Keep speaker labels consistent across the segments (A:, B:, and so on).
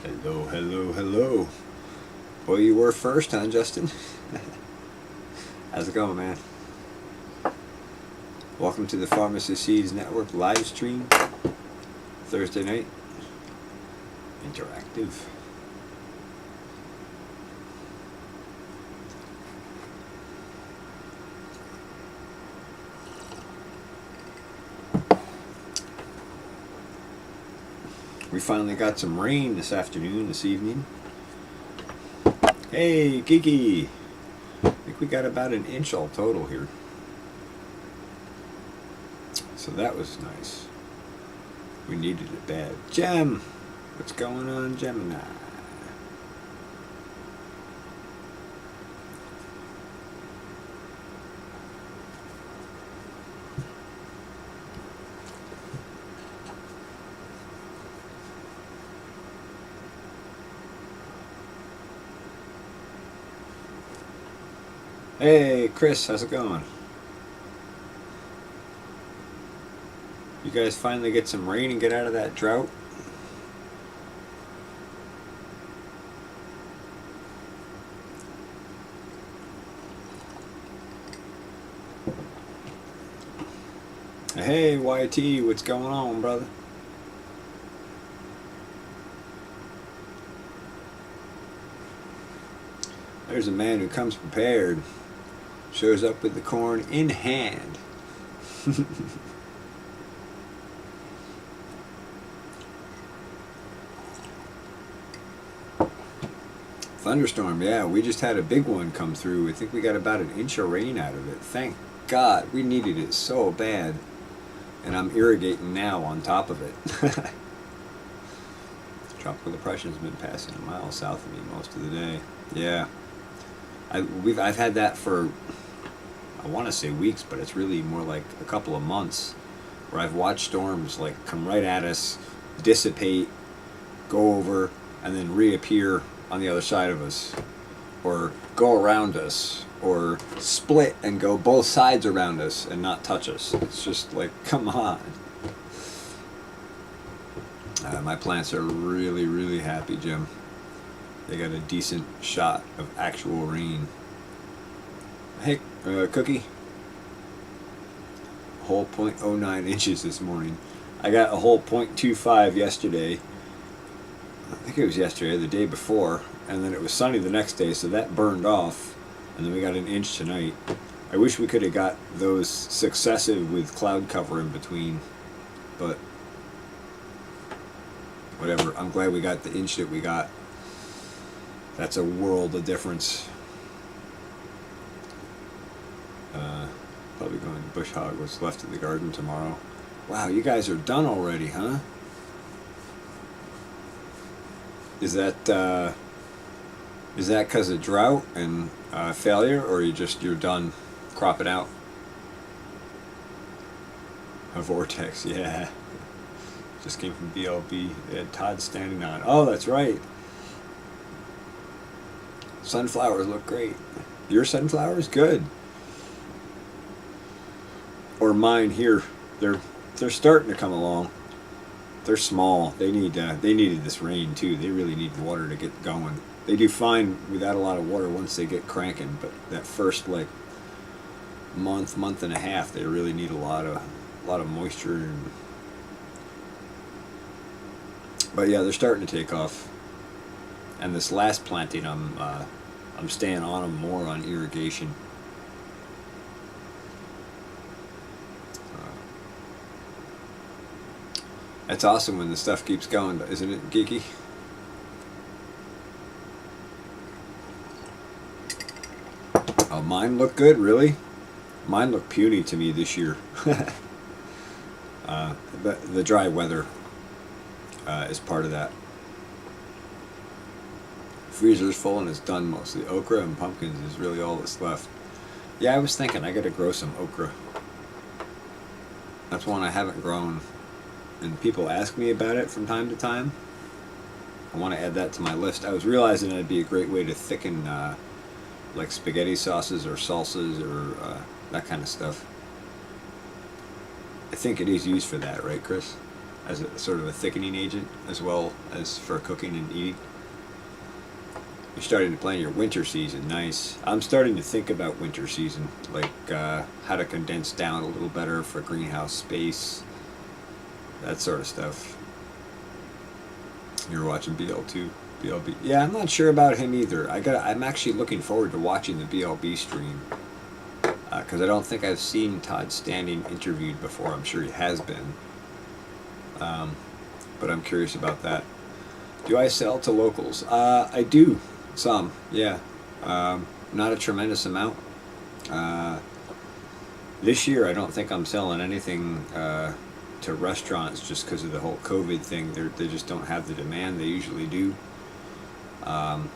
A: Hello, hello, hello. Boy, you were first, huh, Justin? How's it going, man? Welcome to the Farmacy Seeds Network live stream, Thursday night, interactive. We finally got some rain this afternoon, this evening. Hey, Kiki! I think we got about an inch all total here. So that was nice. We needed it bad. Gem! What's going on, Gemini? Hey, Chris, how's it going? You guys finally get some rain and get out of that drought? Hey, YT, what's going on, brother? There's a man who comes prepared. Shows up with the corn in hand. Thunderstorm, yeah, we just had a big one come through. I think we got about an inch of rain out of it. Thank God, we needed it so bad. And I'm irrigating now on top of it. Tropical depression's been passing a mile south of me most of the day. Yeah. I've had that for, I want to say weeks, but it's really more like a couple of months, where I've watched storms like come right at us, dissipate, go over, and then reappear on the other side of us, or go around us, or split and go both sides around us and not touch us. It's just like, come on. My plants are really, really happy, Jim. They got a decent shot of actual rain. Hey, Cookie. A whole 0.09 inches this morning. I got a whole 0.25 yesterday. I think it was yesterday, the day before. And then it was sunny the next day, so that burned off. And then we got an inch tonight. I wish we could have got those successive with cloud cover in between. But whatever. I'm glad we got the inch that we got. That's a world of difference. Probably going to bush hog what's left of the garden tomorrow. Wow, you guys are done already, huh? Is that because of drought and failure, or you're done? Crop it out. A vortex, yeah. Just came from BLB. They had Todd standing on. Oh, that's right. Sunflowers look great. Your sunflowers? Good. Or mine here. They're starting to come along. They're small. They needed this rain too. They really need water to get going. They do fine without a lot of water once they get cranking, but that first like month and a half, they really need a lot of moisture. But yeah, they're starting to take off. And this last planting, I'm staying on them more on irrigation. That's awesome when the stuff keeps going, isn't it, Geeky? Oh, mine look good, really? Mine look puny to me this year. The dry weather is part of that. Freezer's full and it's done mostly. Okra and pumpkins is really all that's left. Yeah, I was thinking I gotta grow some okra. That's one I haven't grown, and people ask me about it from time to time. I want to add that to my list. I was realizing it'd be a great way to thicken like spaghetti sauces or salsas or that kind of stuff. I think it is used for that, right, Chris? as a sort of a thickening agent as well as for cooking and eating. You're starting to plan your winter season. Nice. I'm starting to think about winter season, like how to condense down a little better for greenhouse space, that sort of stuff. You're watching BL2, BLB. Yeah, I'm not sure about him either. I'm actually looking forward to watching the BLB stream because I don't think I've seen Todd Standing interviewed before. I'm sure he has been, but I'm curious about that. Do I sell to locals? I do. Some, yeah. Not a tremendous amount. This year, I don't think I'm selling anything to restaurants just because of the whole COVID thing. They just don't have the demand they usually do. But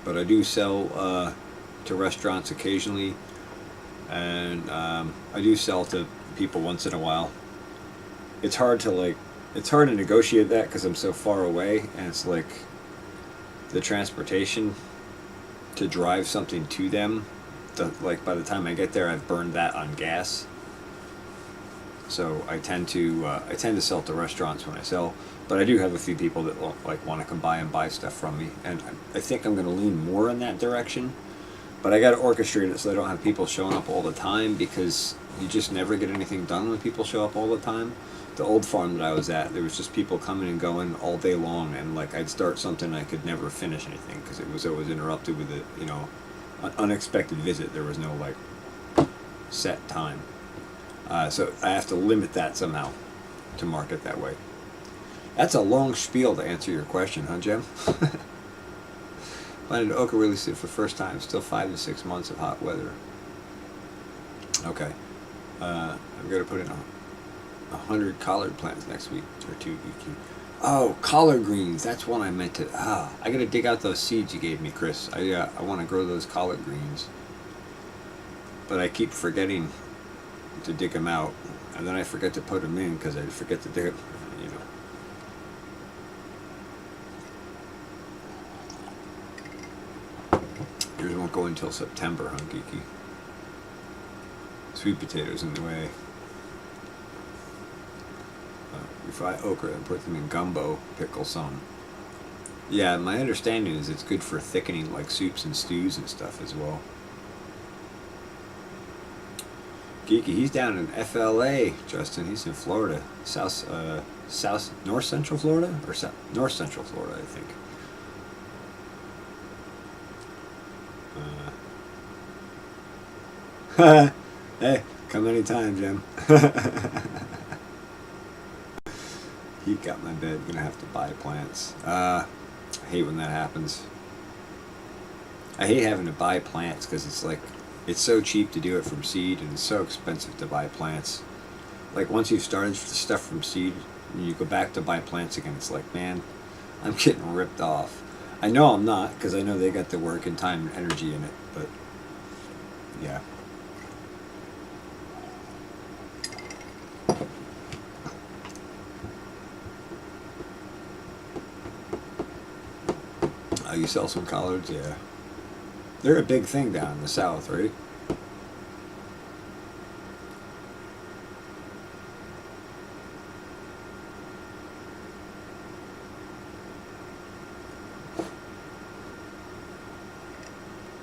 A: I do sell to restaurants occasionally, and I do sell to people once in a while. It's hard to negotiate that because I'm so far away, and it's like the transportation to drive something to them. Like by the time I get there, I've burned that on gas. So I tend to sell to restaurants when I sell, but I do have a few people that want to come by and buy stuff from me, and I think I'm going to lean more in that direction. But I got to orchestrate it so I don't have people showing up all the time, because you just never get anything done when people show up all the time. The old farm that I was at, there was just people coming and going all day long, and like I'd start something and I could never finish anything because it was always interrupted with an unexpected visit. There was no like set time, so I have to limit that somehow to market that way. That's a long spiel to answer your question, huh, Jim? Planted okra released it for the first time. Still 5 to 6 months of hot weather. Okay, I'm gonna put in 100 collard plants next week or 2 weeks. Oh, collard greens. That's one I meant to. I gotta dig out those seeds you gave me, Chris. I want to grow those collard greens, but I keep forgetting to dig them out, and then I forget to put them in because I forget to dig it. Yours won't go until September, huh, Geeky? Sweet potatoes in the way. We fry okra and put them in gumbo, pickle some. Yeah, my understanding is it's good for thickening like soups and stews and stuff as well. Geeky, he's down in FLA, Justin. He's in Florida, north central Florida, or north central Florida, I think. Hey, come anytime, Jim. He got my bed. Gonna have to buy plants. I hate when that happens. I hate having to buy plants because it's so cheap to do it from seed and it's so expensive to buy plants. Like once you've started stuff from seed and you go back to buy plants again, it's like, man, I'm getting ripped off. I know I'm not, because I know they got the work and time and energy in it, but yeah. You sell some collards, yeah. They're a big thing down in the south, right?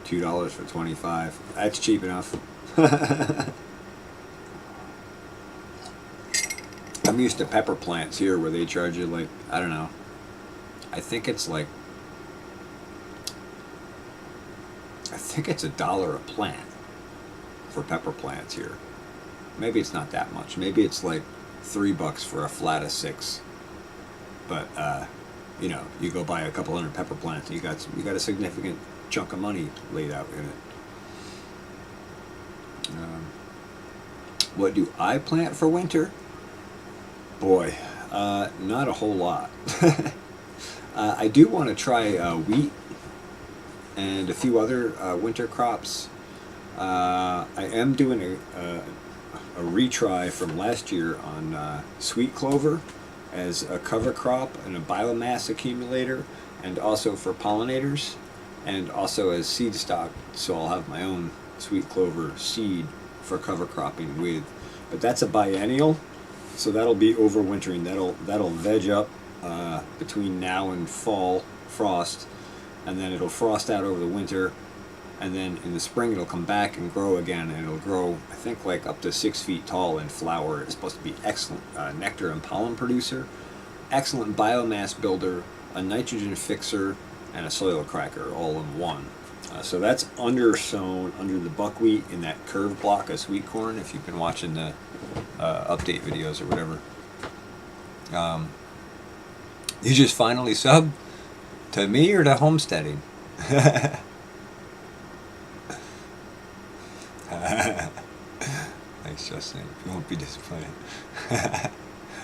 A: $2 for 25. That's cheap enough. I'm used to pepper plants here where they charge you like, I don't know. I think it's $1 a plant for pepper plants here. Maybe it's not that much. Maybe it's like $3 for a flat of 6. But you go buy a couple hundred pepper plants, and you got a significant chunk of money laid out in it. What do I plant for winter? Boy, not a whole lot. I do want to try wheat and a few other winter crops. I am doing a retry from last year on sweet clover as a cover crop and a biomass accumulator, and also for pollinators, and also as seed stock. So I'll have my own sweet clover seed for cover cropping with. But that's a biennial, So that'll be overwintering. That'll veg up between now and fall frost, and then it'll frost out over the winter, and then in the spring it'll come back and grow again, and it'll grow, I think, like up to 6 feet tall and flower. It's supposed to be excellent nectar and pollen producer, excellent biomass builder, a nitrogen fixer, and a soil cracker all in one. So that's undersown under the buckwheat in that curved block of sweet corn, if you've been watching the update videos or whatever. You just finally subbed to me or to homesteading? Thanks, Justin. You won't be disappointed.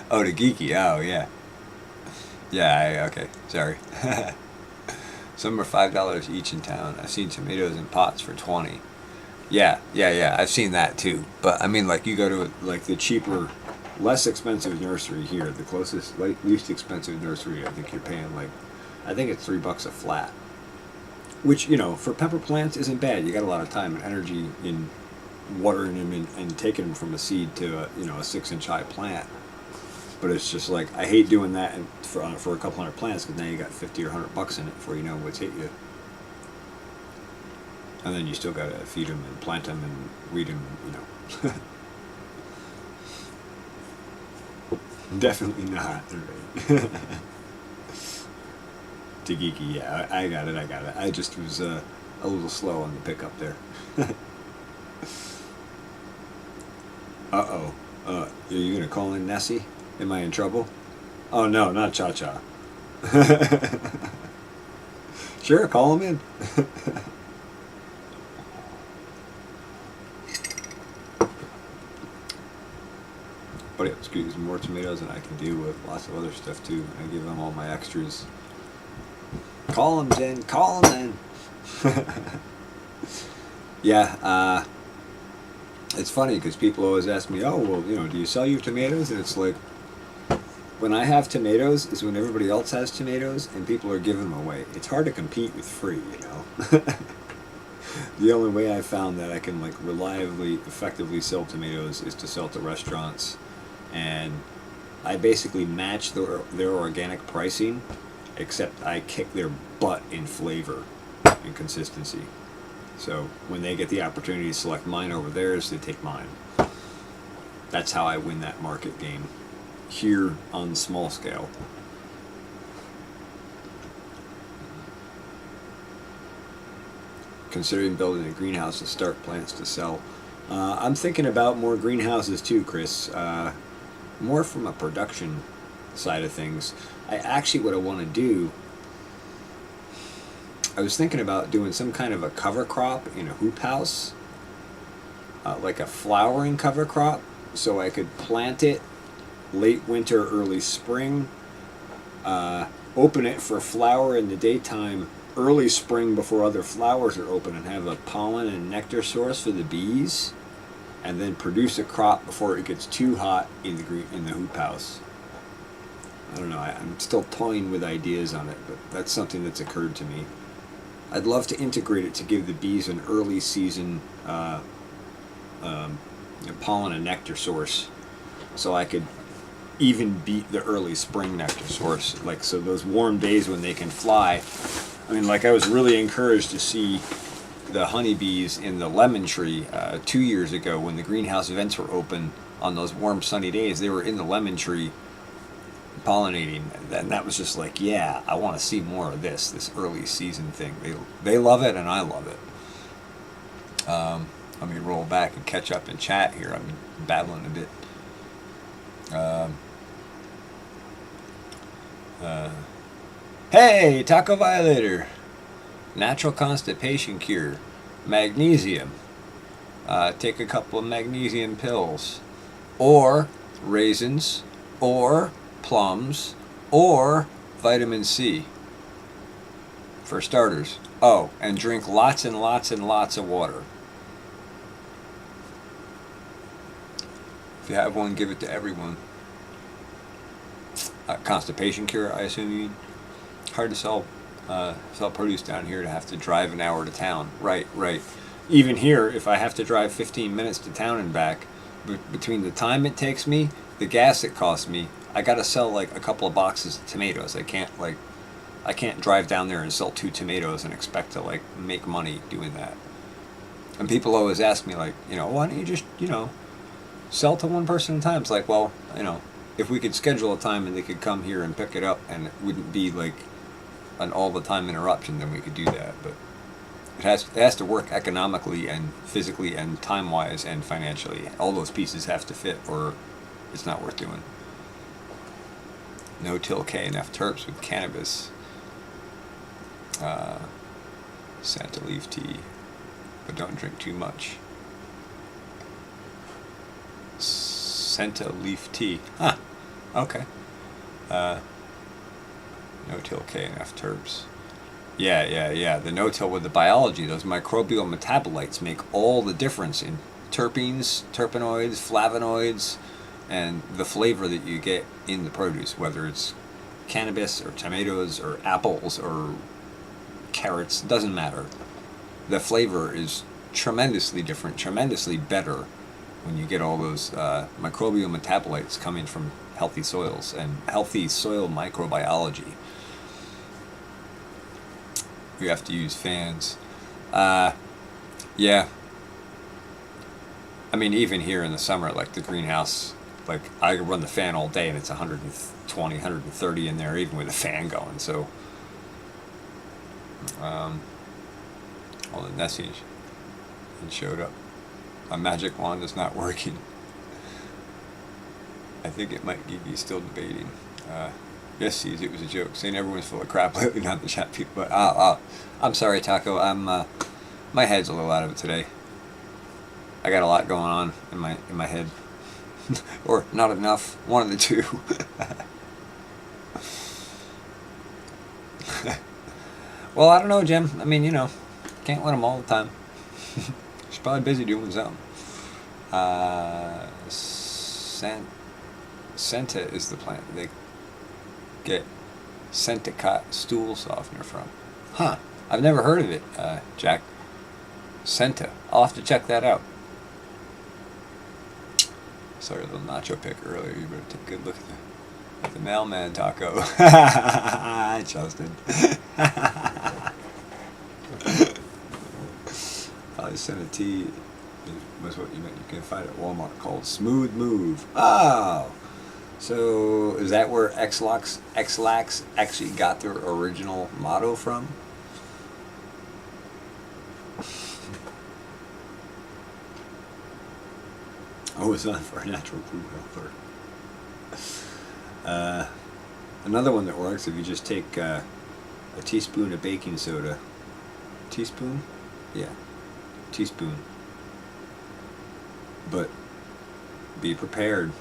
A: Oh, to Geeky. Oh, yeah. Yeah, okay. Sorry. Some are $5 each in town. I've seen tomatoes in pots for 20. Yeah. I've seen that too. But I mean, like, you go to like the cheaper, less expensive nursery here, the closest, like, least expensive nursery. I think you're paying like, I think it's $3 a flat. Which, you know, for pepper plants isn't bad. You got a lot of time and energy in watering them and taking them from a seed to a, a 6-inch high plant. But it's just like, I hate doing that for a couple hundred plants, because now you got 50 or $100 in it before you know what's hit you. And then you still got to feed them and plant them and weed them, Definitely not. To Geeky, yeah, I got it. I just was a little slow on the pickup there. Uh-oh. Are you going to call in Nessie? Am I in trouble? Oh, no, not Cha-Cha. Sure, call him in. But yeah, excuse me, more tomatoes than I can deal with. Lots of other stuff, too. I give them all my extras. Call him, Jen. Call him, then. Yeah, it's funny because people always ask me, oh, well, do you sell your tomatoes? And it's like, when I have tomatoes is when everybody else has tomatoes and people are giving them away. It's hard to compete with free, The only way I've found that I can, like, reliably, effectively sell tomatoes is to sell to restaurants. And I basically match their organic pricing, except I kick their butt in flavor and consistency. So when they get the opportunity to select mine over theirs, they take mine. That's how I win that market game here on small scale. Considering building a greenhouse to start plants to sell. I'm thinking about more greenhouses too, Chris. More from a production side of things. What I want to do, I was thinking about doing some kind of a cover crop in a hoop house, like a flowering cover crop, so I could plant it late winter, early spring, open it for flower in the daytime, early spring before other flowers are open, and have a pollen and nectar source for the bees, and then produce a crop before it gets too hot in the hoop house. I don't know, I'm still toying with ideas on it, but that's something that's occurred to me. I'd love to integrate it to give the bees an early season pollen and nectar source, so I could even beat the early spring nectar source. Like, so those warm days when they can fly. I mean, like, I was really encouraged to see the honeybees in the lemon tree 2 years ago when the greenhouse vents were open on those warm sunny days. They were in the lemon tree pollinating, and that was just like, yeah, I want to see more of this early season thing. They love it, and I love it. Let me roll back and catch up in chat here. I'm battling a bit. Hey, Taco Violator. Natural constipation cure. Magnesium. Take a couple of magnesium pills. Or raisins. Or plums. Or vitamin C. For starters. Oh, and drink lots and lots and lots of water. If you have one, give it to everyone. Constipation cure, I assume you mean? Hard to sell produce down here to have to drive an hour to town. Right. Even here, if I have to drive 15 minutes to town and back, between the time it takes me, the gas it costs me, I gotta sell like a couple of boxes of tomatoes. I can't drive down there and sell 2 tomatoes and expect to like make money doing that. And people always ask me like, why don't you just, sell to one person at a time? It's like, well, if we could schedule a time and they could come here and pick it up and it wouldn't be like an all the time interruption, then we could do that. But it has to work economically and physically and time wise and financially. All those pieces have to fit or it's not worth doing. No-till KNF terps with cannabis. Santa leaf tea, but don't drink too much. Santa leaf tea. Huh. Okay. No-till KNF terps. Yeah. The no-till with the biology, those microbial metabolites make all the difference in terpenes, terpenoids, flavonoids, and the flavor that you get in the produce, whether it's cannabis or tomatoes or apples or carrots, doesn't matter. The flavor is tremendously different, tremendously better when you get all those microbial metabolites coming from healthy soils and healthy soil microbiology. We have to use fans. Yeah. I mean, even here in the summer, like the greenhouse, like I run the fan all day and it's 120, 130 in there, even with a fan going. So, all the message showed up. My magic wand is not working. I think it might be still debating. Yes, C's, it was a joke. Saying everyone's full of crap lately, not the chat people. But I'm sorry, Taco. My head's a little out of it today. I got a lot going on in my head, or not enough. One of the two. Well, I don't know, Jim. I mean, can't win them all the time. She's probably busy doing something. Senta is the plant they get Sentacot stool softener from. Huh. I've never heard of it, Jack. Senta. I'll have to check that out. Sorry, a little nacho pick earlier. You better take a good look at the mailman, Taco. Justin. Probably sent a tea was what you meant. You can find it at Walmart called Smooth Move. Oh, so is that where X-Lax actually got their original motto from? Oh, it's not for a natural food helper. Another one that works if you just take a teaspoon of baking soda. Teaspoon? Yeah. Teaspoon. But be prepared.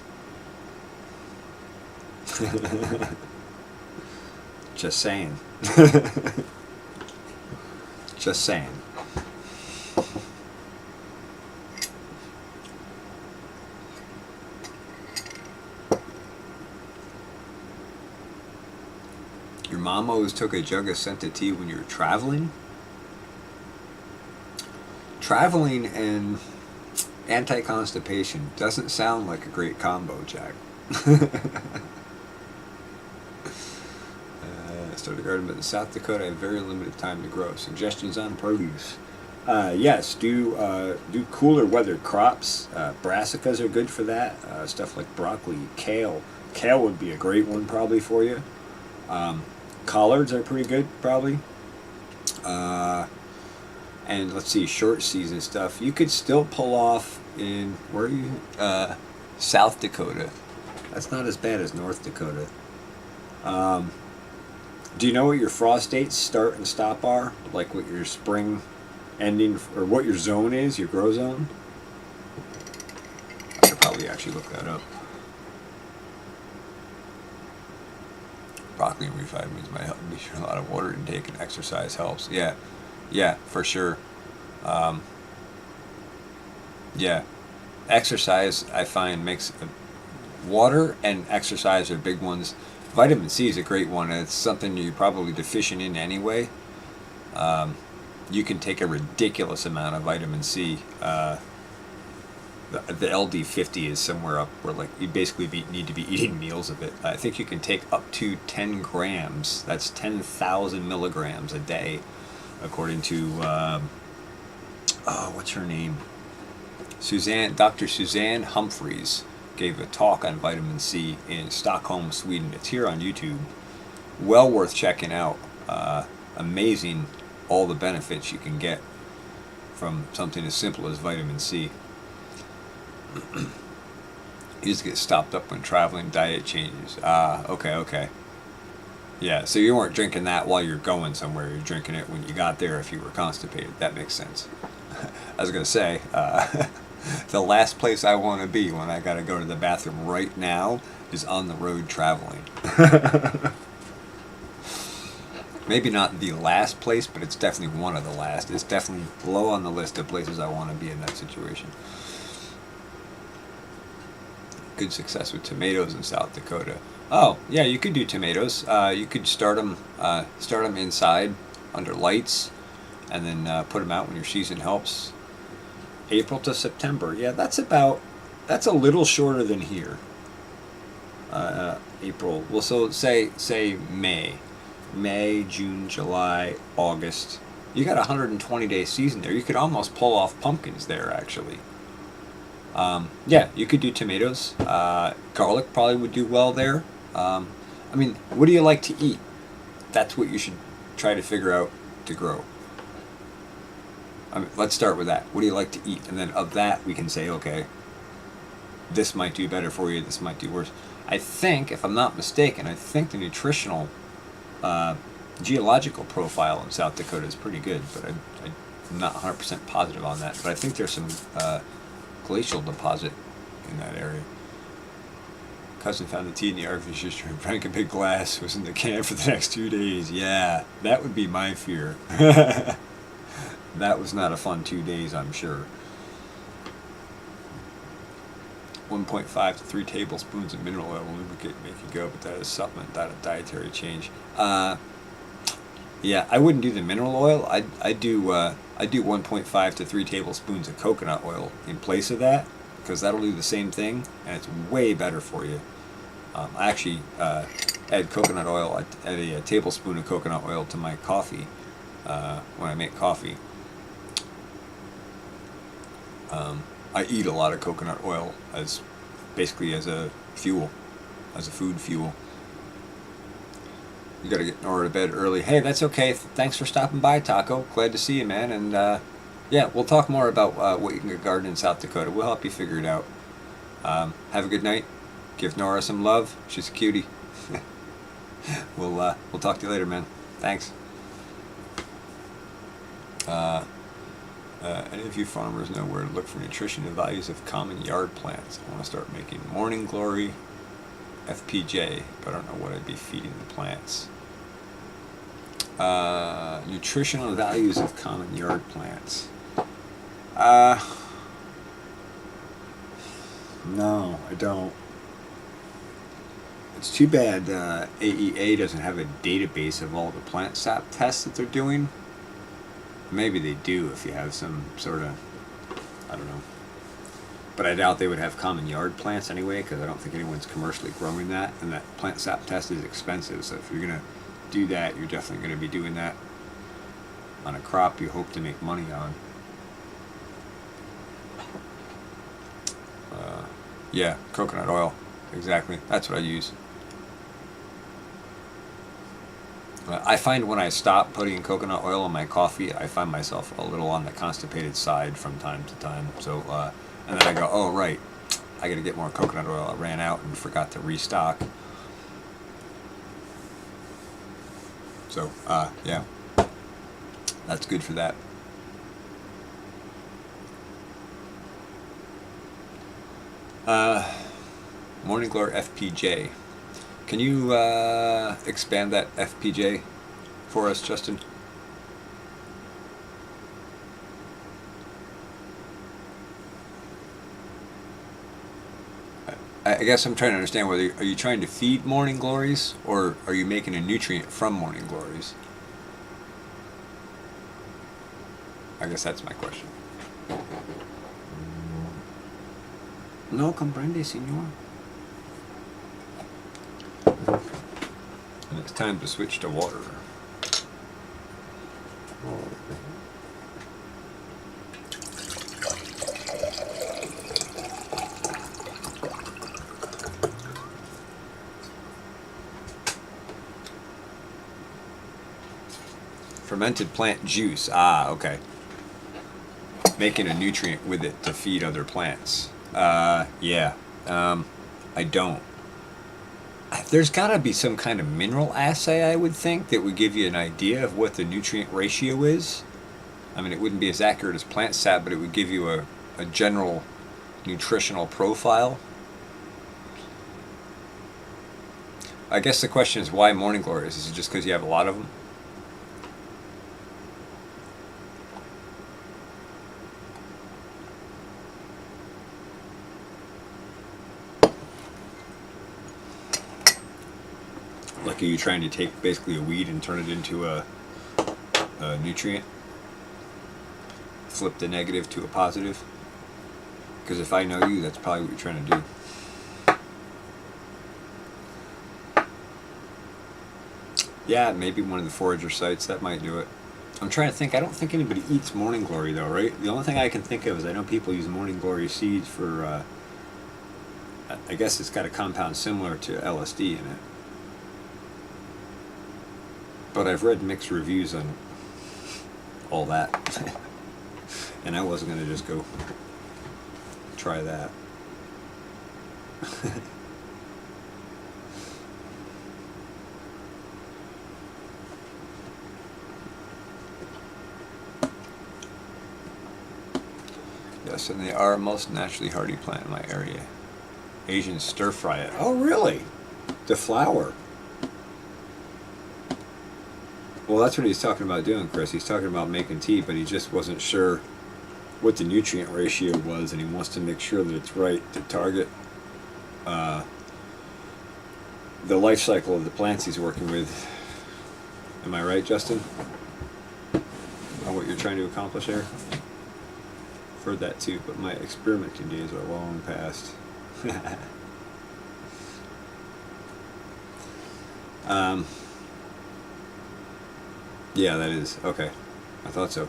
A: Just saying. Just saying. Your mom always took a jug of Senta tea when you were traveling? Traveling and anti-constipation doesn't sound like a great combo, Jack. Started a garden, but in South Dakota I have very limited time to grow. Suggestions on produce. Yes, do cooler weather crops. Brassicas are good for that. Stuff like broccoli, kale. Kale would be a great one probably for you. Collards are pretty good probably. And let's see, short season stuff. You could still pull off in, where are you? South Dakota. That's not as bad as North Dakota. Do you know what your frost dates start and stop are? Like what your spring ending, or what your zone is, your grow zone? I could probably actually look that up. Broccoli and revitamins might help. Be sure a lot of water intake and exercise helps. Yeah, for sure. Yeah, exercise I find makes water and exercise are big ones. Vitamin C is a great one. It's something you're probably deficient in anyway. You can take a ridiculous amount of vitamin C The LD50 is somewhere up where like you basically need to be eating meals of it. I think you can take up to 10 grams. That's 10,000 milligrams a day, according to what's her name? Dr. Suzanne Humphreys gave a talk on vitamin C in Stockholm, Sweden. It's here on YouTube. Well worth checking out. Amazing, all the benefits you can get from something as simple as vitamin C. You just get stopped up when traveling, diet changes. Okay. Yeah, so you weren't drinking that while you're going somewhere. You're drinking it when you got there if you were constipated. That makes sense. I was going to say, the last place I want to be when I got to go to the bathroom right now is on the road traveling. Maybe not the last place, but it's definitely one of the last. It's definitely low on the list of places I want to be in that situation. Good success with tomatoes in South Dakota. Oh, yeah, you could do tomatoes. You could start them inside under lights, and then put them out when your season helps. April to September. Yeah, that's a little shorter than here. April. Well, so say May, June, July, August. You got a 120-day season there. You could almost pull off pumpkins there, actually. Yeah, you could do tomatoes. Garlic probably would do well there. I mean, what do you like to eat? That's what you should try to figure out to grow. I mean, let's start with that. What do you like to eat? And then of that, we can say, okay, this might do better for you, this might do worse. I think, if I'm not mistaken, I think the nutritional, geological profile in South Dakota is pretty good, but I'm not 100% positive on that. But I think there's some glacial deposit in that area. Cousin found the tea in the air freezer, drank a big glass, was in the can for the next 2 days. Yeah, that would be my fear. That was not a fun 2 days, I'm sure. 1.5 to 3 tablespoons of mineral oil will lubricate and make you go, but that is a supplement, not a dietary change. Yeah, I wouldn't do the mineral oil. I do 1.5 to 3 tablespoons of coconut oil in place of that, because that'll do the same thing, and it's way better for you. I actually add coconut oil. I add a tablespoon of coconut oil to my coffee when I make coffee. I eat a lot of coconut oil as basically as a fuel, as a food fuel. You gotta get Nora to bed early. Hey, that's okay. Thanks for stopping by, Taco. Glad to see you, man. And yeah, we'll talk more about what you can garden in South Dakota. We'll help you figure it out. Have a good night. Give Nora some love. She's a cutie. We'll talk to you later, man. Thanks. Any of you farmers know where to look for nutrition and values of common yard plants? I want to start making Morning Glory FPJ, but I don't know what I'd be feeding the plants. Nutritional values of common yard plants. No, I don't. It's too bad AEA doesn't have a database of all the plant sap tests that they're doing. Maybe they do if you have some sort of, I don't know. But I doubt they would have common yard plants anyway, because I don't think anyone's commercially growing that, and that plant sap test is expensive. So if you're going to do that, you're definitely going to be doing that on a crop you hope to make money on. Yeah, coconut oil. Exactly. That's what I use. I find when I stop putting coconut oil in my coffee, I find myself a little on the constipated side from time to time. So, and then I go, oh, right, I got to get more coconut oil. I ran out and forgot to restock. So, yeah, that's good for that. Morning Glory FPJ. Can you expand that FPJ for us, Justin? I guess I'm trying to understand whether are you trying to feed Morning Glories, or are you making a nutrient from Morning Glories? I guess that's my question. No comprende, señor. And it's time to switch to water. Fermented plant juice. Ah, okay. Making a nutrient with it to feed other plants. Yeah. I don't. There's got to be some kind of mineral assay, I would think, that would give you an idea of what the nutrient ratio is. I mean, it wouldn't be as accurate as plant sap, but it would give you a general nutritional profile. I guess the question is, why morning glories? Is it just because you have a lot of them? Like, are you trying to take basically a weed and turn it into a nutrient? Flip the negative to a positive? Because if I know you, that's probably what you're trying to do. Yeah, maybe one of the forager sites, that might do it. I'm trying to think. I don't think anybody eats morning glory, though, right? The only thing I can think of is I know people use morning glory seeds for, I guess it's got a compound similar to LSD in it. But I've read mixed reviews on all that. And I wasn't going to just go try that. Yes, and they are most naturally hardy plant in my area. Asians stir fry it. Oh, really? The flower. Well, that's what he's talking about doing, Chris. He's talking about making tea, but he just wasn't sure what the nutrient ratio was, and he wants to make sure that it's right to target the life cycle of the plants he's working with. Am I right, Justin? On what you're trying to accomplish here? I've heard that too, but my experimenting days are long past. Yeah, that is. Okay. I thought so.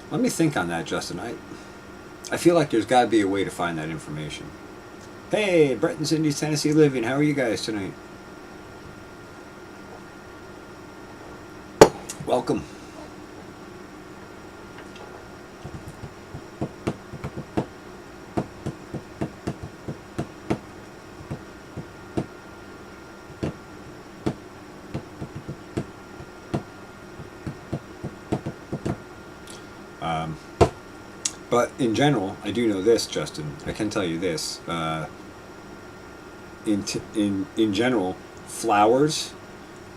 A: Let me think on that, Justin. I feel like there's got to be a way to find that information. Hey, Brett and Cindy's Tennessee Living. How are you guys tonight? Welcome. But in general, I do know this, Justin. I can tell you this. In general, flowers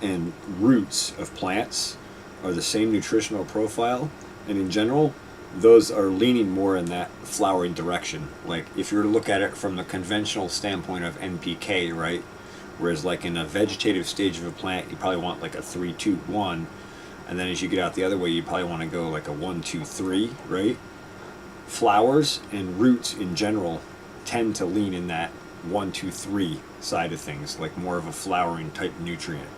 A: and roots of plants are the same nutritional profile, and in general, those are leaning more in that flowering direction. Like, if you were to look at it from the conventional standpoint of NPK, right? Whereas, like, in a vegetative stage of a plant, you probably want like a 3-2-1, and then as you get out the other way, you probably want to go like a 1-2-3, right? Flowers and roots in general tend to lean in that 1-2-3 side of things, like more of a flowering type nutrient.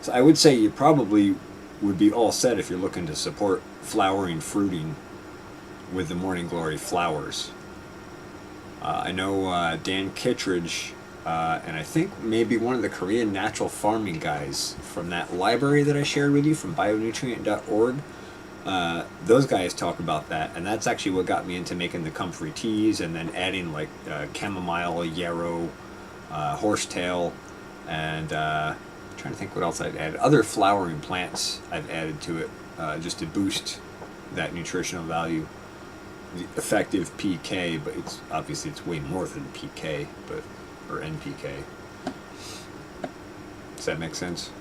A: So I would say you probably would be all set if you're looking to support flowering fruiting with the Morning Glory flowers. I know Dan Kittredge, and I think maybe one of the Korean natural farming guys from that library that I shared with you from bionutrient.org. Those guys talk about that, and that's actually what got me into making the comfrey teas, and then adding like chamomile, yarrow, horsetail, and trying to think what else I'd added. Other flowering plants I've added to it just to boost that nutritional value. The effective PK, but it's obviously it's way more than PK, but or NPK. Does that make sense?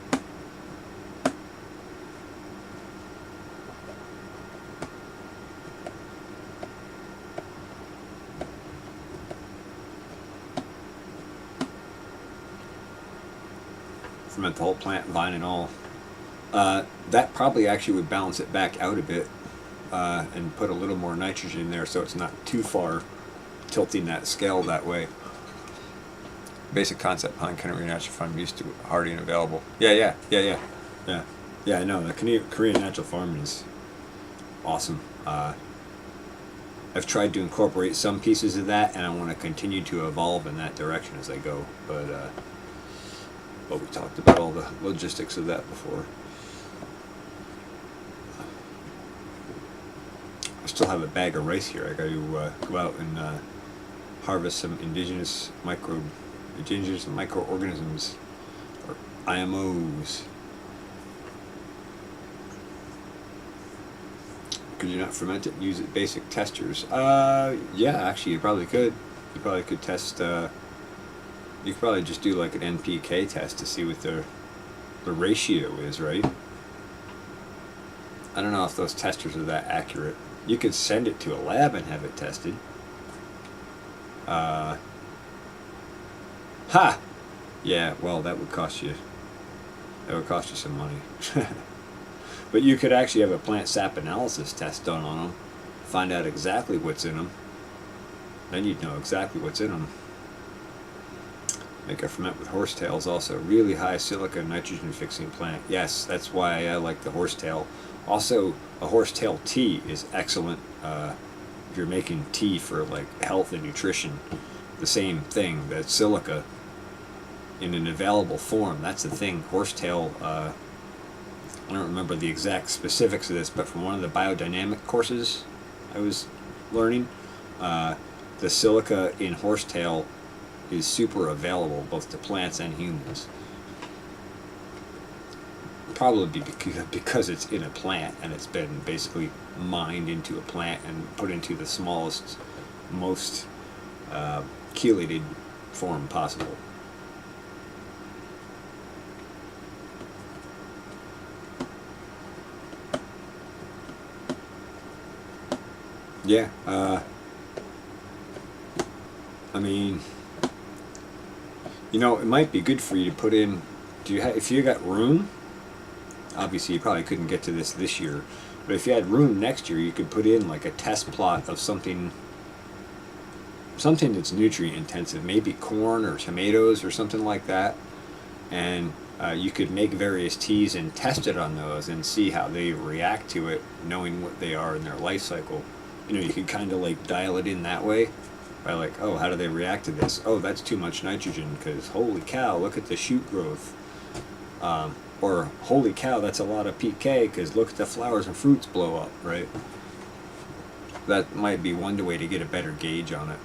A: Ferment the whole plant, vine and all. That probably actually would balance it back out a bit. and put a little more nitrogen in there so it's not too far tilting that scale that way. Basic concept behind Korean natural farming, used to hardy and available. Yeah. I know the Korean natural farming is awesome. I've tried to incorporate some pieces of that, and I want to continue to evolve in that direction as I go. But we talked about all the logistics of that before. I still have a bag of rice here. I got to go out and harvest some indigenous microorganisms, or IMOs. Could you not ferment it and use it basic testers? Yeah, actually you probably could. You probably could test, you could probably just do like an NPK test to see what the ratio is, right? I don't know if those testers are that accurate. You could send it to a lab and have it tested. Yeah, well, that would cost you some money. But you could actually have a plant sap analysis test done on them, find out exactly what's in them. Then you'd know exactly what's in them. Make a ferment with horsetails also. Really high silica nitrogen fixing plant. Yes, that's why I like the horsetail. Also, a horsetail tea is excellent if you're making tea for like health and nutrition. The same thing, that silica in an available form. That's the thing. Horsetail, I don't remember the exact specifics of this, but from one of the biodynamic courses I was learning, the silica in horsetail is super available both to plants and humans. Probably because it's in a plant and it's been basically mined into a plant and put into the smallest, most chelated form possible. Yeah, I mean, you know, it might be good for you to put in, if you got room, obviously you probably couldn't get to this year, but if you had room next year, you could put in like a test plot of something that's nutrient intensive, maybe corn or tomatoes or something like that, and you could make various teas and test it on those and see how they react to it, knowing what they are in their life cycle. You know, you could kind of like dial it in that way by like, oh, how do they react to this? Oh, that's too much nitrogen because holy cow, look at the shoot growth. Or holy cow, that's a lot of PK because look at the flowers and fruits blow up, right? That might be one way to get a better gauge on it.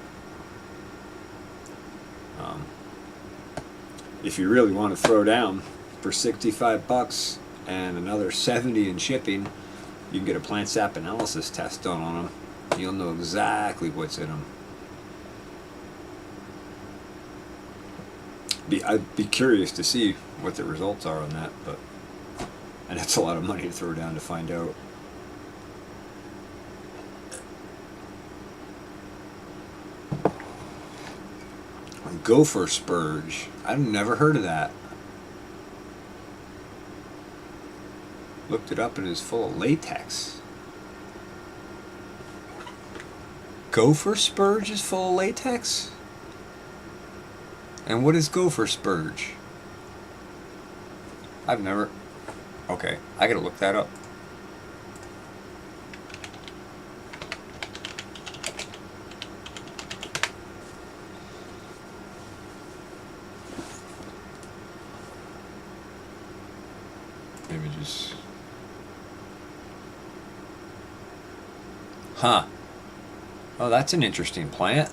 A: If you really want to throw down for $65 and another $70 in shipping, you can get a plant sap analysis test done on them. You'll know exactly what's in them. I'd be curious to see what the results are on that, and that's a lot of money to throw down to find out. Gopher spurge. I've never heard of that. Looked it up and it's full of latex. Gopher spurge is full of latex? And what is gopher spurge? I've never... Okay, I gotta look that up. Images. Huh. Oh, that's an interesting plant.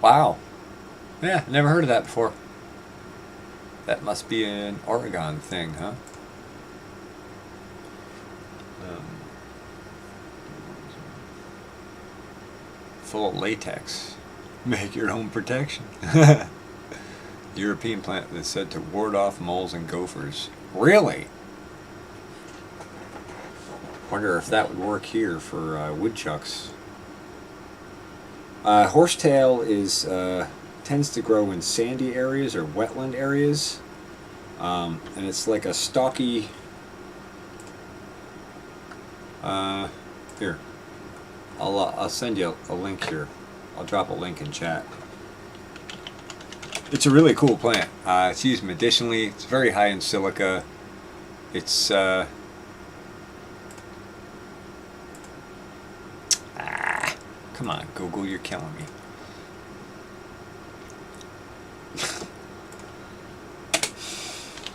A: Wow. Yeah, never heard of that before. That must be an Oregon thing, huh? Full of latex. Make your own protection. European plant that's said to ward off moles and gophers. Really? Wonder if that would work here for woodchucks. Horsetail tends to grow in sandy areas or wetland areas. And it's like a stocky. Here, I'll send you a link here. I'll drop a link in chat. It's a really cool plant. It's used medicinally. It's very high in silica. It's come on, Google, you're killing me.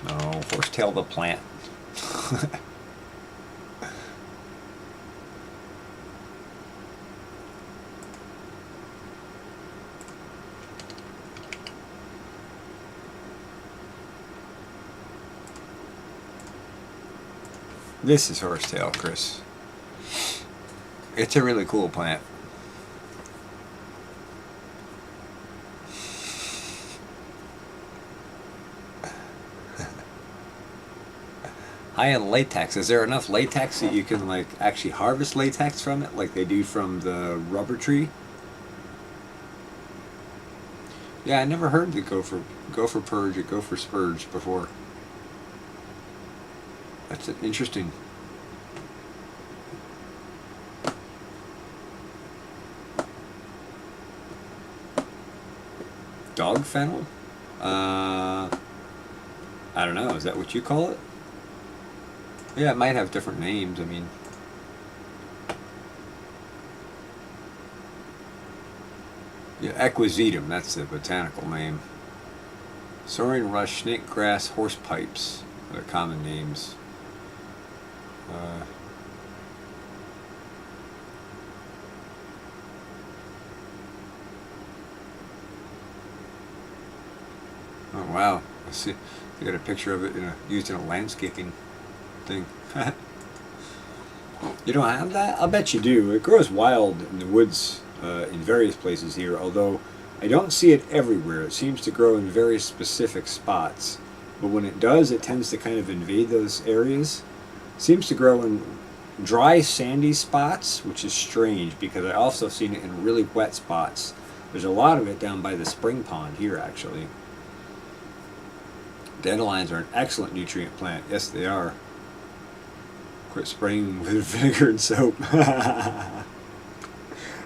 A: No, horsetail the plant. This is horsetail, Chris. It's a really cool plant. High in latex. Is there enough latex that you can like actually harvest latex from it, like they do from the rubber tree? Yeah, I never heard the go for purge or go for spurge before. That's interesting. Dog fennel? I don't know. Is that what you call it? Yeah, it might have different names. I mean, yeah, equisetum. That's the botanical name. Soaring rush, snake grass, horse pipes are common names. Oh wow! I see. They got a picture of it used in a landscaping thing. You don't have that? I'll bet you do. It grows wild in the woods in various places here, although I don't see it everywhere. It seems to grow in very specific spots. But when it does, it tends to kind of invade those areas. It seems to grow in dry, sandy spots, which is strange because I also seen it in really wet spots. There's a lot of it down by the spring pond here, actually. Dandelions are an excellent nutrient plant. Yes, they are. Quit spraying with vinegar and soap.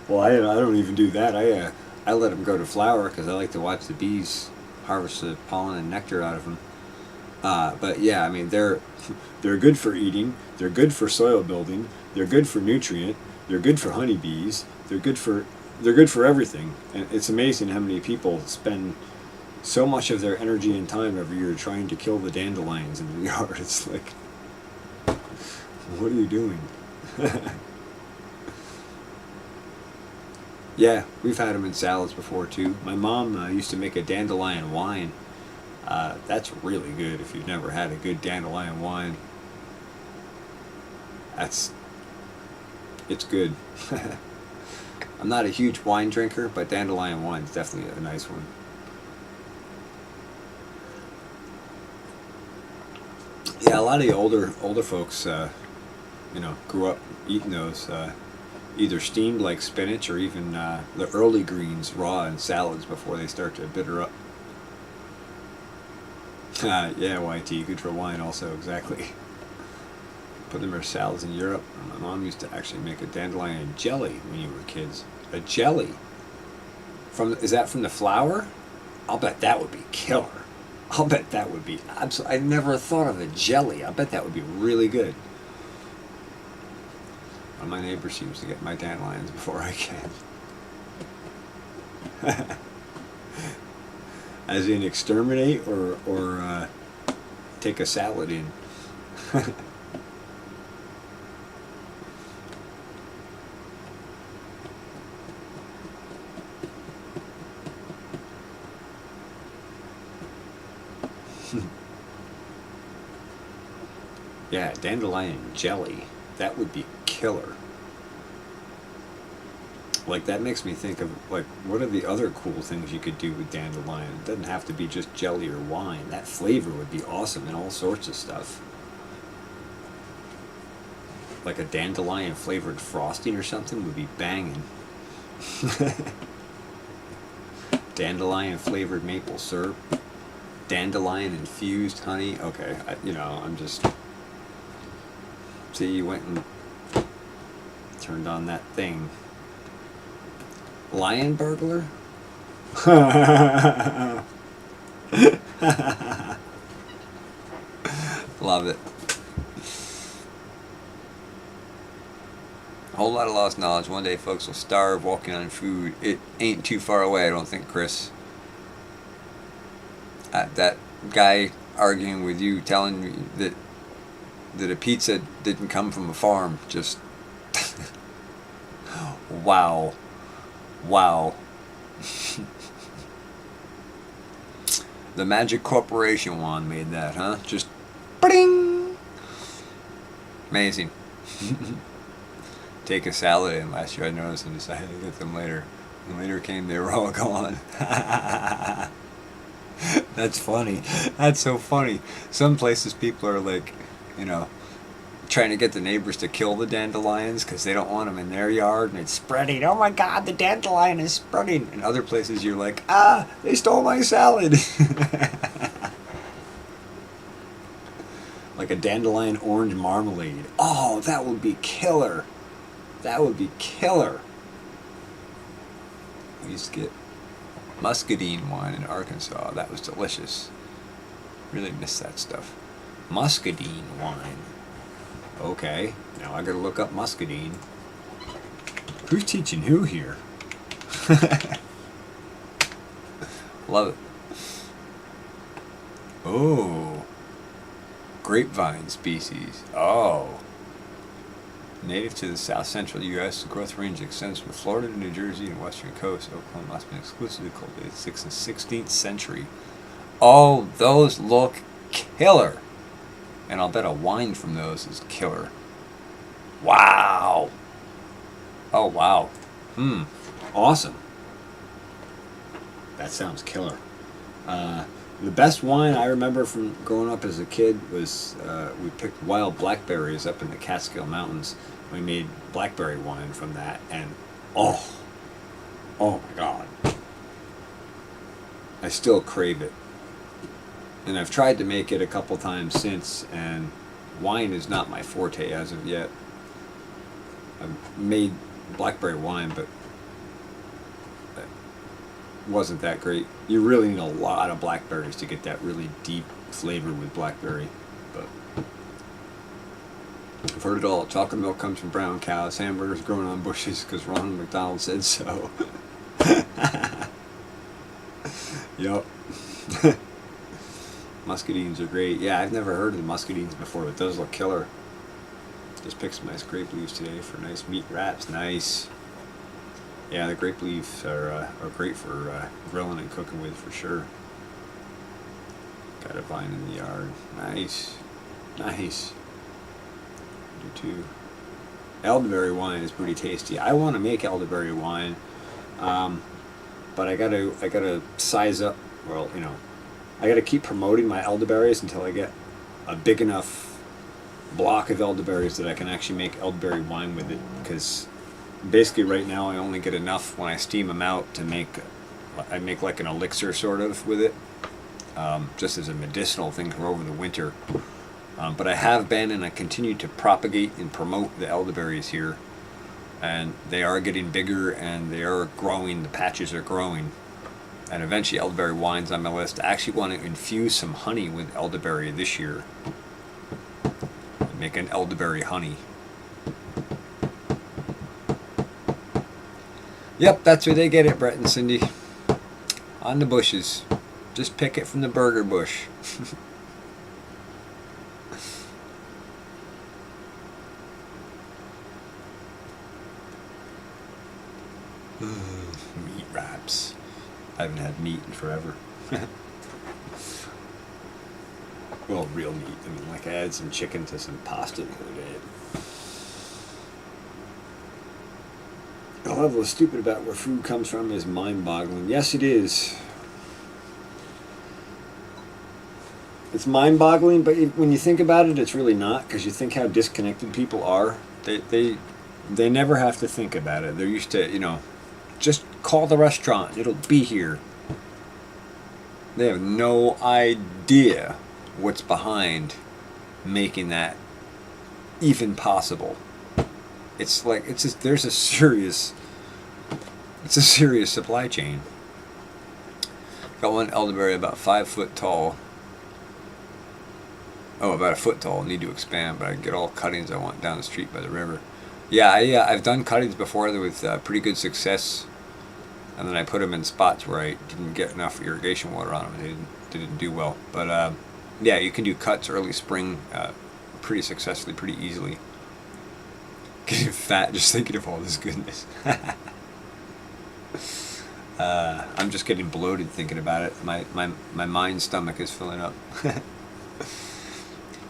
A: Well, I don't even do that. I let them go to flower because I like to watch the bees harvest the pollen and nectar out of them. But yeah, I mean they're good for eating. They're good for soil building. They're good for nutrient. They're good for honeybees. They're good for everything. And it's amazing how many people spend so much of their energy and time every year trying to kill the dandelions in the yard. It's like, what are you doing? Yeah, we've had them in salads before too. My mom used to make a dandelion wine. That's really good if you've never had a good dandelion wine. It's good. I'm not a huge wine drinker, but dandelion wine is definitely a nice one. Yeah, a lot of the older folks, grew up eating those, either steamed like spinach or even the early greens raw in salads before they start to bitter up. Yeah, YT, good for wine also, exactly. Put them in salads in Europe. My mom used to actually make a dandelion jelly when you were kids. A jelly? Is that from the flower? I'll bet that would be killer. I'll bet that would be absolutely. I never thought of a jelly. I bet that would be really good. Well, my neighbor seems to get my dandelions before I can. As in exterminate or take a salad in. Yeah, dandelion jelly. That would be killer. Like, that makes me think of, like, what are the other cool things you could do with dandelion? It doesn't have to be just jelly or wine. That flavor would be awesome in all sorts of stuff. Like a dandelion flavored frosting or something would be banging. Dandelion flavored maple syrup. Dandelion infused honey. Okay, I'm just. See, you went and turned on that thing. Lion burglar? Love it. A whole lot of lost knowledge. One day folks will starve walking on food. It ain't too far away, I don't think, Chris. That guy arguing with you, telling me that a pizza didn't come from a farm, just wow. The Magic Corporation one made that, huh? Just bing. Amazing. Take a salad in last year, I noticed, and decided to get them later. And later came, they were all gone. That's funny. That's so funny. Some places people are like, trying to get the neighbors to kill the dandelions because they don't want them in their yard and it's spreading. Oh my God, the dandelion is spreading. In other places you're like, they stole my salad. Like a dandelion orange marmalade. Oh, that would be killer. That would be killer. We used to get muscadine wine in Arkansas. That was delicious. Really miss that stuff. Muscadine wine. Okay, now I gotta look up muscadine. Who's teaching who here? Love it. Oh, grapevine species. Oh, native to the south central U.S., the growth range extends from Florida to New Jersey and western coast. Oklahoma must have been exclusively cultivated 6th and 16th century. Oh, those look killer. And I'll bet a wine from those is killer. Wow. Oh, wow. Awesome. That sounds killer. The best wine I remember from growing up as a kid was we picked wild blackberries up in the Catskill Mountains. We made blackberry wine from that, and oh my God. I still crave it. And I've tried to make it a couple times since, and wine is not my forte as of yet. I've made blackberry wine, but it wasn't that great. You really need a lot of blackberries to get that really deep flavor with blackberry. But I've heard it all. Chocolate milk comes from brown cows. Hamburgers grown on bushes because Ronald McDonald said so. Yup. Muscadines are great. Yeah, I've never heard of the muscadines before, but those look killer. Just picked some nice grape leaves today for nice meat wraps. Nice. Yeah, the grape leaves are great for grilling and cooking with for sure. Got a vine in the yard. Nice. Nice. Do too. Elderberry wine is pretty tasty. I want to make elderberry wine, but I gotta size up. Well, I got to keep promoting my elderberries until I get a big enough block of elderberries that I can actually make elderberry wine with it. Because basically right now I only get enough when I steam them out to make like an elixir sort of with it, just as a medicinal thing for over the winter. But I have been, and I continue to propagate and promote the elderberries here, and they are getting bigger and they are growing. The patches are growing. And eventually elderberry wine's on my list. I actually want to infuse some honey with elderberry this year. Make an elderberry honey. Yep, that's where they get it, Brett and Cindy. On the bushes. Just pick it from the burger bush. Meat wraps. I haven't had meat in forever. Well, real meat. I mean, like I had some chicken to some pasta the other day. A level of stupid about where food comes from is mind-boggling. Yes, it is. It's mind-boggling, but when you think about it, it's really not, because you think how disconnected people are. They never have to think about it. They're used to, just call the restaurant. It'll be here. They have no idea what's behind making that even possible. It's like there's a serious supply chain. Got one elderberry about 5 foot tall. Oh, about a foot tall. Need to expand, but I can get all cuttings I want down the street by the river. Yeah, I've done cuttings before with pretty good success, and then I put them in spots where I didn't get enough irrigation water on them. They didn't do well. But yeah, you can do cuts early spring pretty successfully, pretty easily. Getting fat just thinking of all this goodness. I'm just getting bloated thinking about it. My mind stomach is filling up.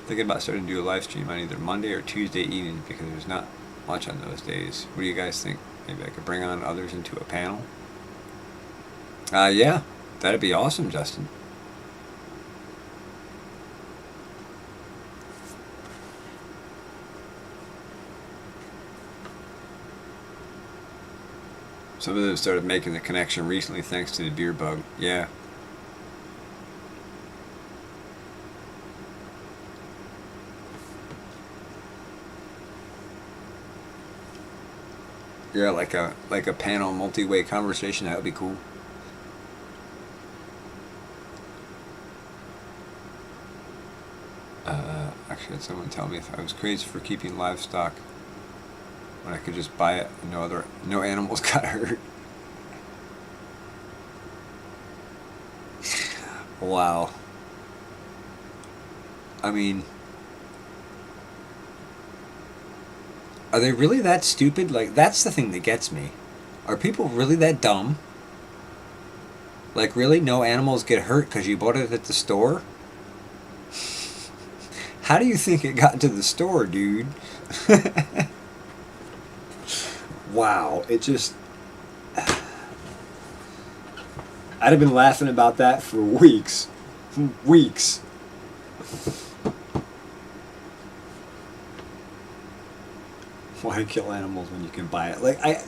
A: Thinking about starting to do a live stream on either Monday or Tuesday evening because there's not much on those days. What do you guys think? Maybe I could bring on others into a panel? Yeah, that'd be awesome, Justin. Some of them started making the connection recently thanks to the beer bug. Yeah. Yeah, like a panel multi-way conversation, that would be cool. Actually, had someone tell me if I was crazy for keeping livestock when I could just buy it and no animals got hurt. Wow. I mean, are they really that stupid? Like, that's the thing that gets me. Are people really that dumb? Like, really? No animals get hurt because you bought it at the store? How do you think it got to the store, dude? Wow, it just... I'd have been laughing about that for weeks. Weeks. Why kill animals when you can buy it? Like, I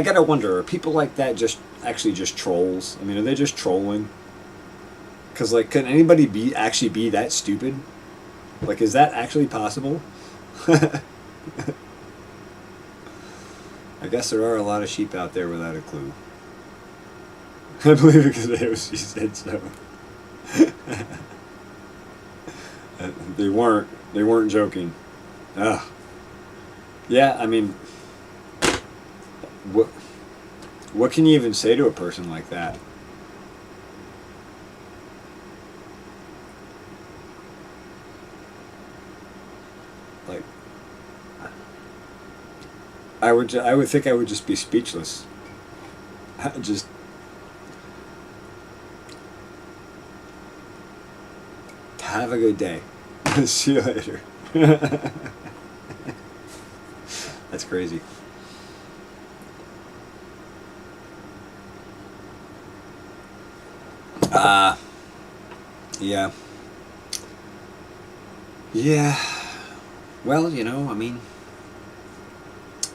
A: gotta wonder, are people like that just actually just trolls? I mean, are they just trolling? Because, like, can anybody actually be that stupid? Like, is that actually possible? I guess there are a lot of sheep out there without a clue. I believe it because she said so. They weren't joking. Ugh. Yeah, I mean, what can you even say to a person like that? Like, I would think I would just be speechless. Just have a good day. See you later. That's crazy. Yeah. Yeah. Well, you know, I mean,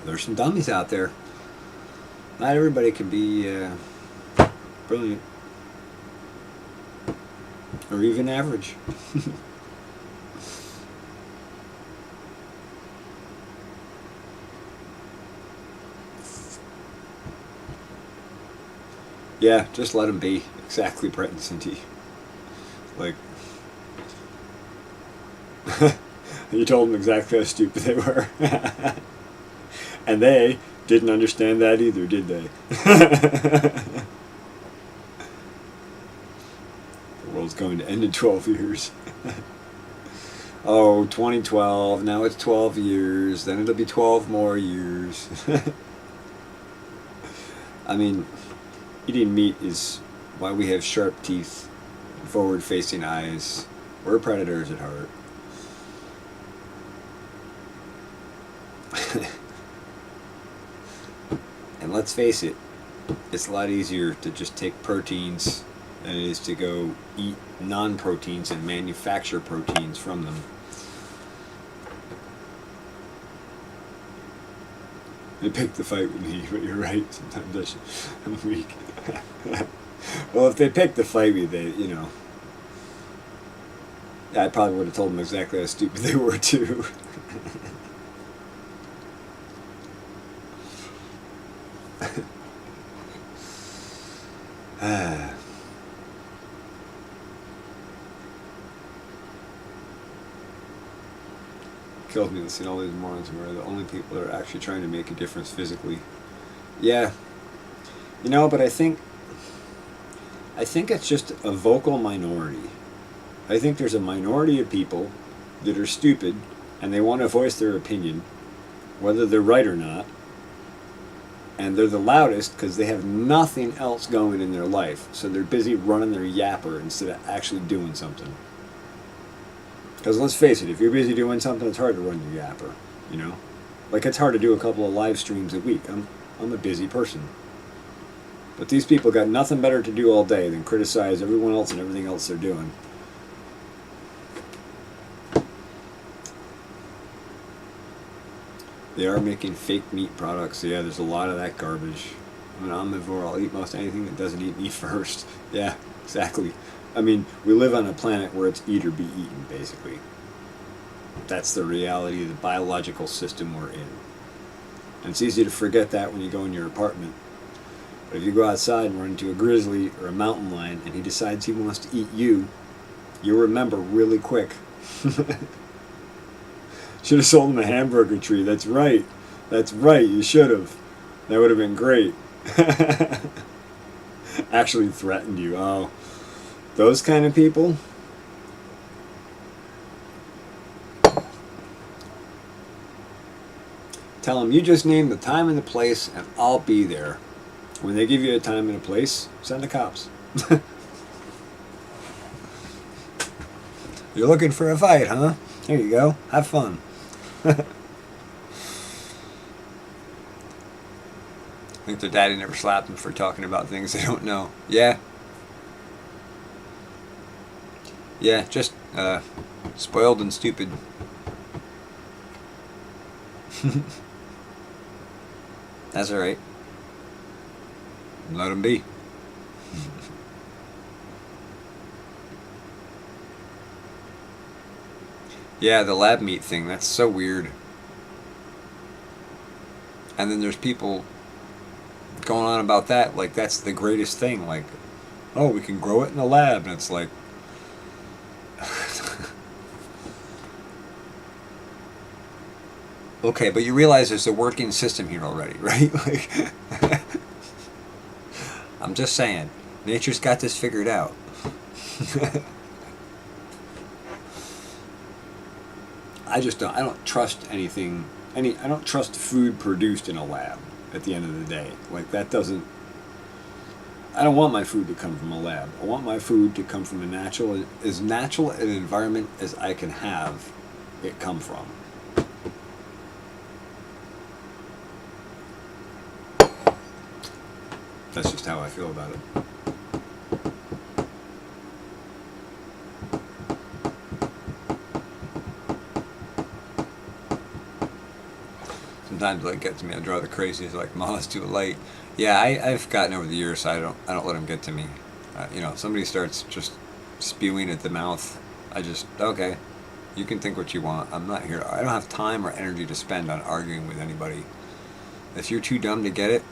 A: there's some dummies out there. Not everybody can be brilliant. Or even average. Yeah, just let them be. Exactly, Brett and Cindy. Like, you told them exactly how stupid they were. And they didn't understand that either, did they? The world's going to end in 12 years. Oh, 2012, now it's 12 years, then it'll be 12 more years. I mean, eating meat is why we have sharp teeth, forward-facing eyes. We're predators at heart. And let's face it, it's a lot easier to just take proteins than it is to go eat non-proteins and manufacture proteins from them. They pick the fight with me, but you're right. Sometimes I'm weak. Well, if they picked to fight me, they, you know, I probably would have told them exactly how stupid they were too. Kills me to see all these morons who are the only people that are actually trying to make a difference physically. Yeah, you know, but I think it's just a vocal minority. I think there's a minority of people that are stupid and they want to voice their opinion, whether they're right or not, and they're the loudest because they have nothing else going in their life, so they're busy running their yapper instead of actually doing something. Because let's face it, if you're busy doing something, it's hard to run your yapper, you know? Like, it's hard to do a couple of live streams a week. I'm a busy person. But these people got nothing better to do all day than criticize everyone else and everything else they're doing. They are making fake meat products. Yeah, there's a lot of that garbage. I'm an omnivore. I'll eat most anything that doesn't eat me first. Yeah, exactly. I mean, we live on a planet where it's eat or be eaten, basically. That's the reality of the biological system we're in. And it's easy to forget that when you go in your apartment. But if you go outside and run into a grizzly or a mountain lion and he decides he wants to eat you, you'll remember really quick. Should have sold him a hamburger tree. That's right. That's right. You should have. That would have been great. Actually threatened you. Oh, those kind of people. Tell them you just name the time and the place and I'll be there. When they give you a time and a place, send the cops. You're looking for a fight, huh? Here you go. Have fun. I think their daddy never slapped them for talking about things they don't know. Yeah. Yeah, just spoiled and stupid. That's alright. Let them be. Yeah, the lab meat thing, that's so weird. And then there's people going on about that, like that's the greatest thing, like, oh, we can grow it in the lab, and it's like, okay, but you realize there's a working system here already, right? Like, I'm just saying, nature's got this figured out. I don't trust anything, I don't trust food produced in a lab at the end of the day. Like, that doesn't, I don't want my food to come from a lab. I want my food to come from as natural an environment as I can have it come from. That's just how I feel about it. Sometimes it gets me. I draw the crazies, like, Mom, it's too late. Yeah, I've gotten over the years, so I don't let them get to me. You know, if somebody starts just spewing at the mouth, I just, okay, you can think what you want. I'm not here. I don't have time or energy to spend on arguing with anybody. If you're too dumb to get it,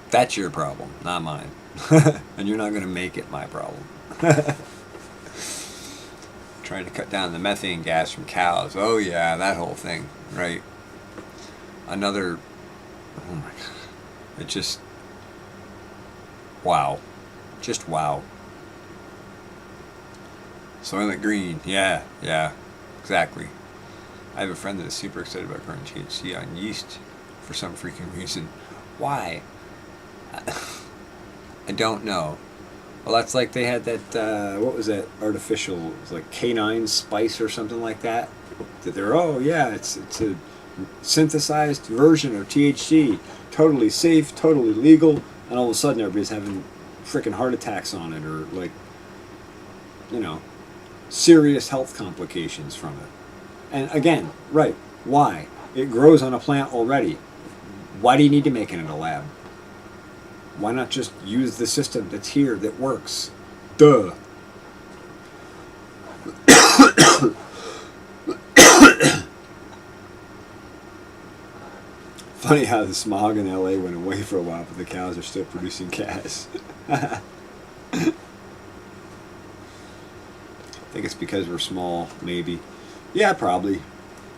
A: that's your problem, not mine. And you're not going to make it my problem. Trying to cut down the methane gas from cows. Oh yeah, that whole thing, right? Another, oh my God. It just, wow. Just wow. Soylent Green, yeah, exactly. I have a friend that is super excited about growing THC on yeast for some freaking reason. Why? I don't know. Well, that's like they had that, what was that artificial, it was like canine spice or something like that. That they're, oh yeah, it's a synthesized version of THC, totally safe, totally legal, and all of a sudden everybody's having freaking heart attacks on it, or like, you know, serious health complications from it. And again, right, why? It grows on a plant already. Why do you need to make it in a lab? Why not just use the system that's here that works? Duh. Funny how the smog in LA went away for a while, but the cows are still producing gas. I think it's because we're small, maybe. Yeah, probably.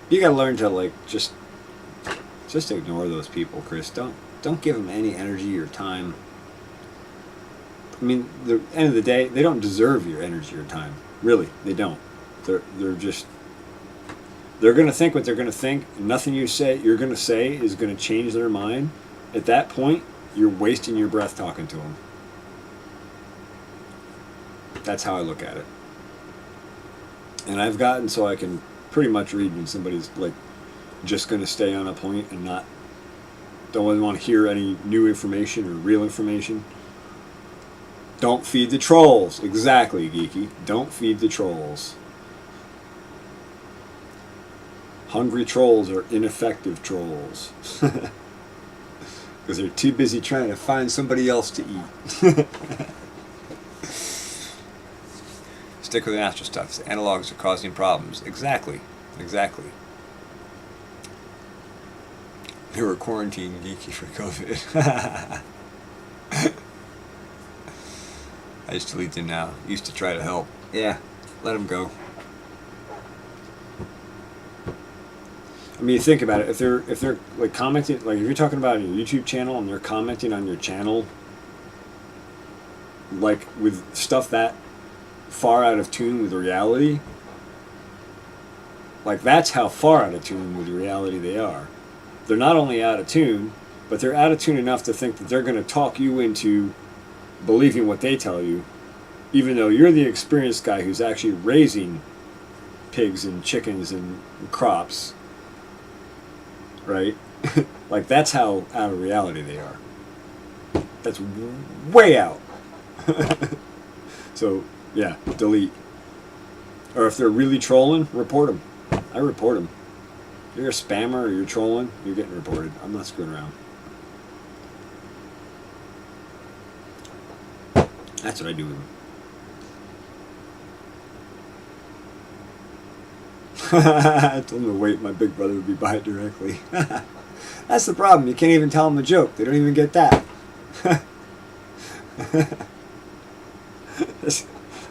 A: You gotta learn to like just ignore those people, Chris. Don't give them any energy or time. I mean, the end of the day, they don't deserve your energy or time. Really, they don't. They're just. They're gonna think what they're gonna think. And nothing you're gonna say is gonna change their mind. At that point, you're wasting your breath talking to them. That's how I look at it. And I've gotten so I can pretty much read when somebody's like just going to stay on a point and don't really want to hear any new information or real information. Don't feed the trolls. Exactly, Geeky. Don't feed the trolls. Hungry trolls are ineffective trolls. Because they're too busy trying to find somebody else to eat. Stick with the natural stuff. The analogs are causing problems. Exactly. They were quarantined Geeky for COVID. I just delete them now. Used to try to help. Yeah, let them go. I mean, think about it. If they're like commenting, like if you're talking about your YouTube channel and they're commenting on your channel, like with stuff that far out of tune with reality, like that's how far out of tune with reality they are. They're not only out of tune, but they're out of tune enough to think that they're going to talk you into believing what they tell you, even though you're the experienced guy who's actually raising pigs and chickens and crops, right? Like that's how out of reality they are. That's way out. So yeah, delete. Or if they're really trolling, report them. I report them. If you're a spammer or you're trolling, you're getting reported. I'm not screwing around. That's what I do with them. I told him to wait. My big brother would be by it directly. That's the problem. You can't even tell them a joke. They don't even get that.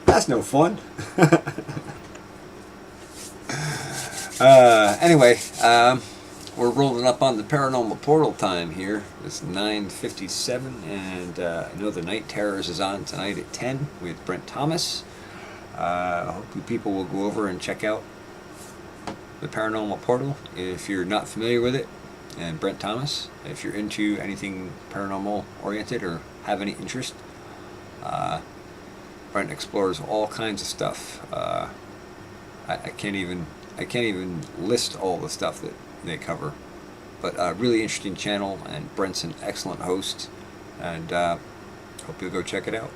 A: That's no fun. Anyway, we're rolling up on the paranormal portal time here. It's 9:57, and I know the Night Terrors is on tonight at 10 with Brent Thomas. I hope you people will go over and check out the paranormal portal if you're not familiar with it, and Brent Thomas if you're into anything paranormal oriented or have any interest. Brent explores all kinds of stuff. I can't even list all the stuff that they cover, but a really interesting channel, and Brent's an excellent host, and hope you'll go check it out.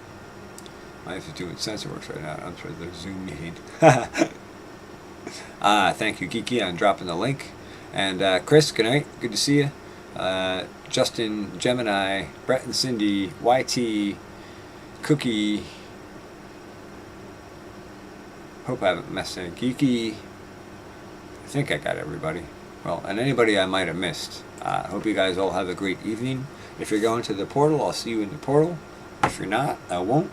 A: I have to do it SensorWorks right now. I'm sorry, the Zoom meeting. Thank you, Geeky, on dropping the link. And Chris, good night. Good to see you. Justin, Gemini, Brett and Cindy, YT, Cookie. Hope I haven't messed any. Geeky. I think I got everybody. Well, and anybody I might have missed. Hope you guys all have a great evening. If you're going to the portal, I'll see you in the portal. If you're not, I won't.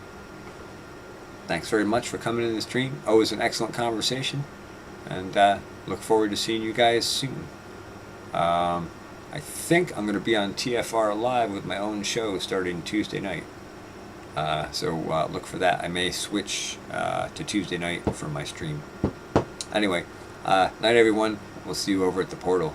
A: Thanks very much for coming in the stream. Always an excellent conversation. And look forward to seeing you guys soon. I think I'm going to be on TFR Live with my own show starting Tuesday night. So look for that. I may switch to Tuesday night for my stream. Anyway, night everyone. We'll see you over at the portal.